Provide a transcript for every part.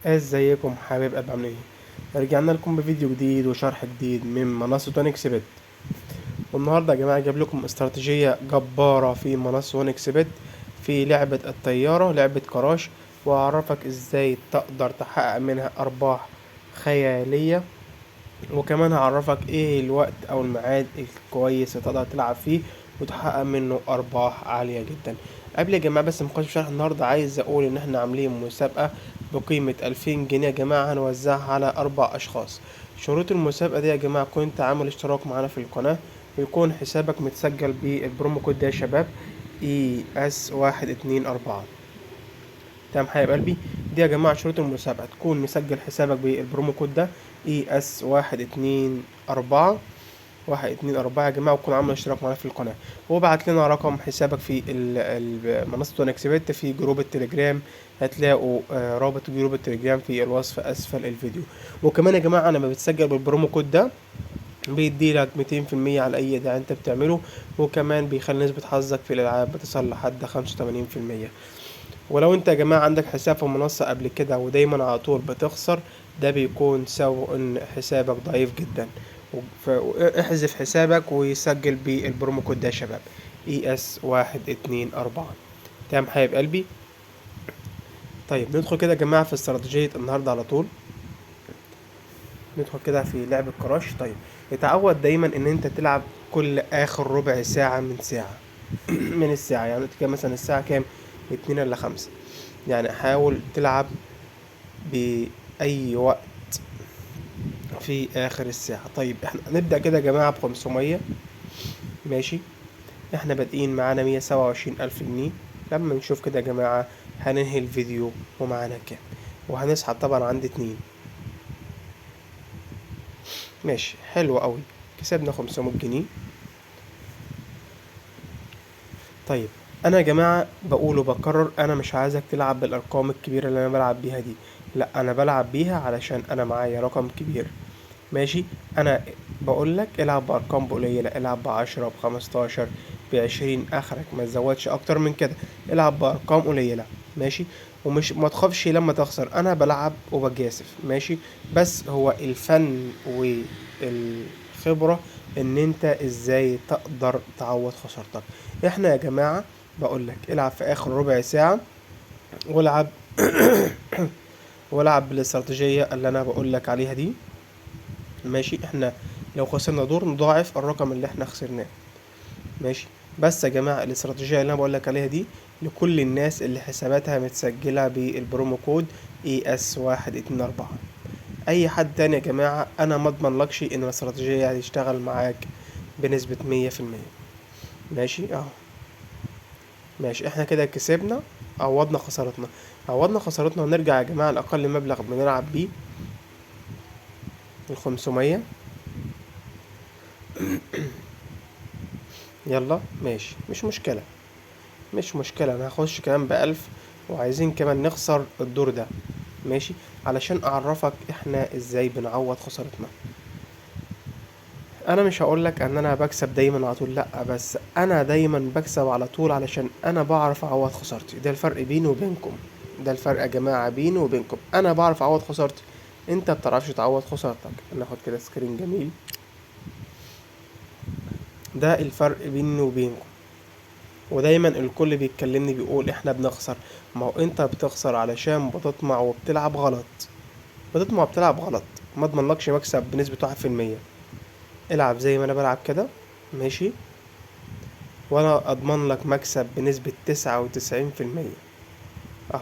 ازيكم حبايب قلب عاملين ايه؟ رجعنا لكم بفيديو جديد وشرح جديد من منصة اونكس بت. والنهارده يا جماعة جايب لكم استراتيجية جبارة في منصة اونكس بت في لعبة الطيارة، لعبة كراش. واعرفك ازاي تقدر تحقق منها ارباح خيالية، وكمان هعرفك ايه الوقت او الميعاد الكويس اللي تقدر تلعب فيه وتحقق منه ارباح عالية جدا. قبل يا جماعة بس مخش في شرح النهاردة، عايز اقول ان احنا عاملين مسابقة بقيمة 2000 جنيه يا جماعة، هنوزعها على 4 اشخاص. شروط المسابقة دي يا جماعة، كنت عامل اشتراك معانا في القناة، ويكون حسابك متسجل بالبرومو كود ده يا شباب، ES124. تمام حبايب قلبي. دي يا جماعة شروط المسابقة، تكون مسجل حسابك بالبرومو كود ده ES124، 124 يا جماعة، وتكون عامل اشتراك معانا في القناة. وابعت لنا رقم حسابك في منصة اونكسبت في جروب التليجرام. هتلاقوا رابط جروب التليجرام في الوصف اسفل الفيديو. وكمان يا جماعة، انا لما بتسجل بالبرومو كود ده بيدي لك 200% على اي اداء انت بتعمله، وكمان بيخلي نسبة حظك في الالعاب بتصل لحد 85%. ولو انت يا جماعة عندك حساب في منصة قبل كده ودايما على طول بتخسر، ده بيكون سبب ان حسابك ضعيف جدا. احذف حسابك ويسجل بالبرومو كود ده يا شباب، ES124. تمام حبايب قلبي. طيب ندخل كده يا جماعة في استراتيجية النهاردة على طول. ندخل كده في لعب الكراش. طيب، اتعود دايما ان انت تلعب كل اخر ربع ساعة من ساعة من الساعة. يعني انت كده مثلا الساعة كام؟ 2 إلا 5. يعني حاول تلعب بأي وقت في آخر الساعة. طيب احنا هنبدأ كده يا جماعة ب500. ماشي، احنا بادئين معانا 127 ألف جنيه. لما نشوف كده يا جماعة هننهي الفيديو ومعانا كام، وهنسحب طبعا عند 2. ماشي، حلو قوي، كسبنا 500 جنيه. طيب، انا يا جماعة بقول وبكرر، انا مش عايزك تلعب بالارقام الكبيرة اللي انا بلعب بيها دي. لا، انا بلعب بيها علشان انا معايا رقم كبير. ماشي، انا بقول لك العب بارقام قليله، العب ب10، ب15، ب20، اخرك ما تزودش اكتر من كده. العب بارقام قليله. ماشي، ومش ما تخافش لما تخسر، انا بلعب وبجاسف. ماشي، بس هو الفن والخبره ان انت ازاي تقدر تعوض خسارتك. احنا يا جماعه بقول لك العب في اخر ربع ساعه، والعب والعب بالاستراتيجيه اللي انا بقول لك عليها دي. ماشي، احنا لو خسرنا دور نضاعف الرقم اللي احنا خسرناه. ماشي، بس يا جماعة الاستراتيجية اللي انا بقولك عليها دي لكل الناس اللي حساباتها متسجلة بالبرومو كود ES124. اي حد تاني يا جماعة انا مضمنلكش ان الاستراتيجية هتشتغل معاك بنسبة 100%. ماشي اهو. ماشي، احنا كده كسبنا، عوضنا خسارتنا. عوضنا خسارتنا ونرجع يا جماعة لأقل مبلغ بنلعب بيه، 500. يلا ماشي، مش مشكلة، مش مشكلة، انا هخش كمان ب1000، وعايزين كمان نخسر الدور ده. ماشي، علشان اعرفك احنا ازاي بنعوض خسارتنا. انا مش هقولك ان انا بكسب دايما على طول، لا، بس انا دايما بكسب على طول علشان انا بعرف اعوض خسارتي. ده الفرق بيني وبينكم، ده الفرق يا جماعة بيني وبينكم، انا بعرف اعوض خسارتي، انت بتعرفش تعوض خسارتك. ناخد كده سكرين جميل. ده الفرق بيني وبينكم. ودايما الكل بيتكلمني بيقول احنا بنخسر. ما هو انت بتخسر علشان بتطمع وبتلعب غلط. بتطمع وبتلعب غلط، ما اضمنلكش مكسب بنسبة 1%. العب زي ما انا بلعب كده. ماشي، وانا اضمن لك مكسب بنسبة 99%. اهو.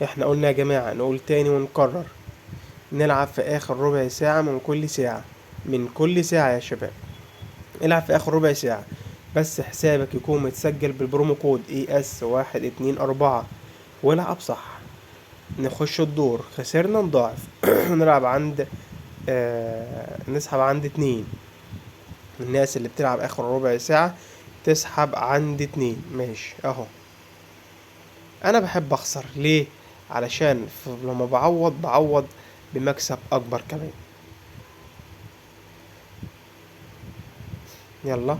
احنا قلنا يا جماعة، نقول تاني ونكرر، نلعب في اخر ربع ساعة من كل ساعة. من كل ساعة يا شباب، العب في اخر ربع ساعة، بس حسابك يكون متسجل بالبرومو كود ES124، والعب صح. نخش الدور، خسرنا نضاعف نلعب عند نسحب عند 2. الناس اللي بتلعب اخر ربع ساعة تسحب عند 2. ماشي اهو. انا بحب اخسر ليه؟ علشان لما بعوض بمكسب اكبر كمان. يلا،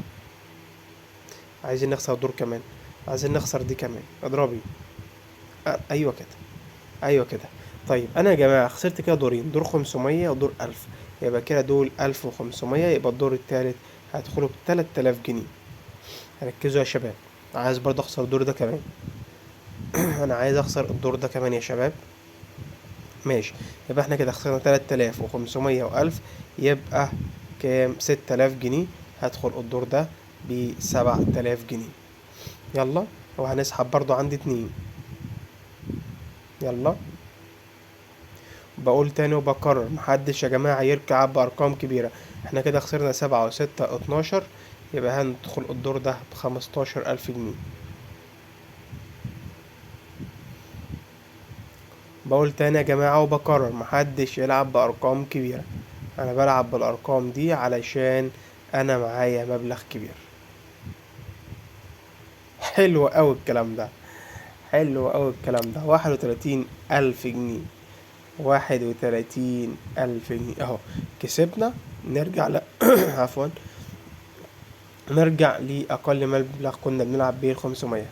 عايزين نخسر دور كمان، عايزين نخسر دي كمان، اضربي. ايوه كده، ايوه كده. طيب انا يا جماعة خسرت كده دورين، دور 500 ودور 1000، يبقى كده دول 1500، يبقى الدور التالت هيدخلوا ب3000 جنيه. ركزوا يا شباب، عايز برضه اخسر الدور ده كمان. انا عايز اخسر الدور ده كمان يا شباب. ماشي، يبقى احنا كده خسرنا 3500 و1000، يبقى كام؟ 6000 جنيه. هدخل الدور ده ب7000 جنيه. يلا، وهنسحب برضو عندي 2. يلا، بقول تاني وبكرر، محدش يا جماعة يركع بأرقام كبيرة. احنا كده خسرنا 7 و6 12، يبقى هندخل الدور ده ب15000 جنيه. بقول تاني يا جماعة وبكرر، محدش يلعب بأرقام كبيرة. انا بلعب بالأرقام دي علشان انا معايا مبلغ كبير. حلو اوي الكلام ده، حلو اوي الكلام ده. 31,000 جنيه، 31,000 جنيه اهو. كسبنا. نرجع عفوا، نرجع لأقل مبلغ كنا بنلعب بيه 500.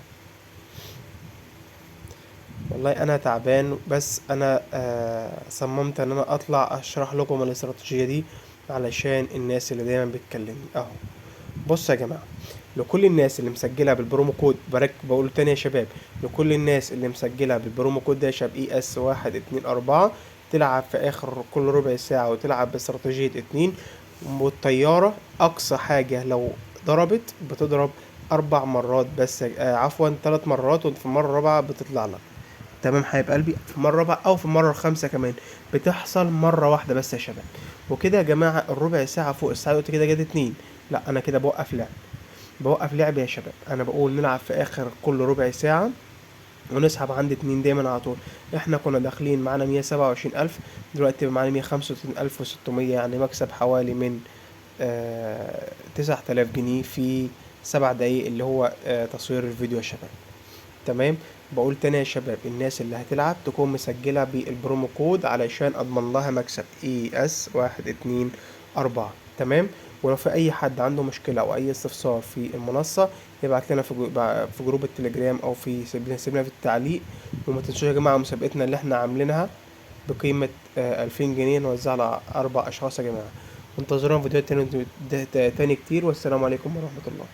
والله أنا تعبان، بس أنا صممت إن أنا أطلع أشرح لكم الاستراتيجية دي علشان الناس اللي دايما بتكلمني أهو. بص يا جماعة، لكل الناس اللي مسجلة بالبرومو كود، بقول تاني يا شباب، لكل الناس اللي مسجلة بالبرومو كود ده يا شباب ES124، تلعب في آخر كل ربع ساعة وتلعب باستراتيجية 2. والطيارة أقصى حاجة لو ضربت بتضرب 4 مرات بس، عفوا 3 مرات، وفي المرة الرابعة بتطلع لك. تمام حبيب قلبي، في مرة رابعة أو في المرة الخامسة كمان. بتحصل مرة واحدة بس يا شباب. وكده يا جماعة الربع ساعة فوق الساعة قلت كده جت 2. لا، أنا كده بوقف لعب، بوقف لعب يا شباب. أنا بقول نلعب في آخر كل ربع ساعة ونسحب عند 2 دايما على طول. احنا كنا داخلين معانا 127,000، دلوقتي معانا 135,600، يعني مكسب حوالي من 9000 جنيه في 7 دقايق، اللي هو تصوير الفيديو يا شباب. تمام. بقول تاني يا شباب، الناس اللي هتلعب تكون مسجلة بالبرومو كود علشان اضمن لها مكسب ES124. تمام. ولو في اي حد عنده مشكلة او اي استفسار في المنصة، يبعت لنا في جروب التليجرام، او سيبنا في التعليق. وما تنسوش يا جماعة مسابقتنا اللي احنا عاملينها بقيمة 2000 جنيه، نوزعها على 4 اشخاص يا جماعة. وانتظرونا فيديوهات تاني كتير، والسلام عليكم ورحمة الله.